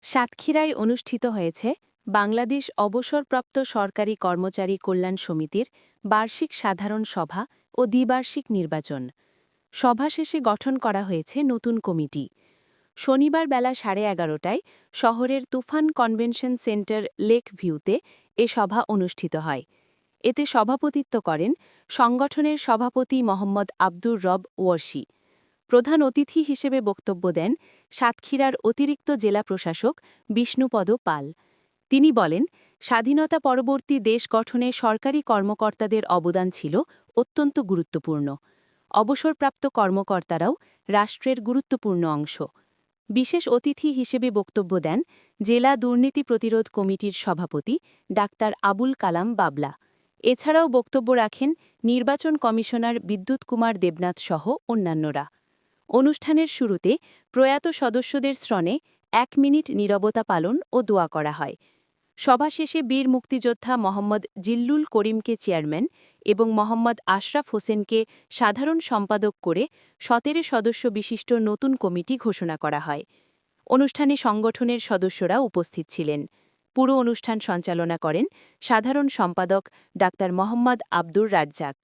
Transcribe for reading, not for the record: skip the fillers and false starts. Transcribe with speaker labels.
Speaker 1: সাতক্ষীরায় অনুষ্ঠিত হয়েছে বাংলাদেশ অবসরপ্রাপ্ত সরকারি কর্মচারী কল্যাণ সমিতির বার্ষিক সাধারণ সভা ও দ্বিবার্ষিক নির্বাচন। সভা শেষে গঠন করা হয়েছে নতুন কমিটি। শনিবার বেলা 11:30টায় শহরের তুফান কনভেনশন সেন্টার লেক ভিউতে এ সভা অনুষ্ঠিত হয়। এতে সভাপতিত্ব করেন সংগঠনের সভাপতি মোহাম্মদ আব্দুর রব ওয়ারশি। প্রধান অতিথি হিসেবে বক্তব্য দেন সাতক্ষীরার অতিরিক্ত জেলা প্রশাসক বিষ্ণুপদ পাল। তিনি বলেন, স্বাধীনতা পরবর্তী দেশ গঠনে সরকারি কর্মকর্তাদের অবদান ছিল অত্যন্ত গুরুত্বপূর্ণ। অবসরপ্রাপ্ত কর্মকর্তারাও রাষ্ট্রের গুরুত্বপূর্ণ অংশ। বিশেষ অতিথি হিসেবে বক্তব্য দেন জেলা দুর্নীতি প্রতিরোধ কমিটির সভাপতি ডাক্তার আবুল কালাম বাবলা। এছাড়াও বক্তব্য রাখেন নির্বাচন কমিশনার বিদ্যুৎ কুমার দেবনাথ সহ অন্যান্যরা। অনুষ্ঠানের শুরুতে প্রয়াত সদস্যদের স্মরণে 1 মিনিট নীরবতা পালন ও দোয়া করা হয়। সভা শেষে বীর মুক্তিযোদ্ধা মোহাম্মদ জিল্লুল করিমকে চেয়ারম্যান এবং মোহাম্মদ আশরাফ হোসেনকে সাধারণ সম্পাদক করে 17 সদস্য বিশিষ্ট নতুন কমিটি ঘোষণা করা হয়। অনুষ্ঠানে সংগঠনের সদস্যরা উপস্থিত ছিলেন। পুরো অনুষ্ঠান সঞ্চালনা করেন সাধারণ সম্পাদক ডাক্তার মোহাম্মদ আব্দুর রাজ্জাক।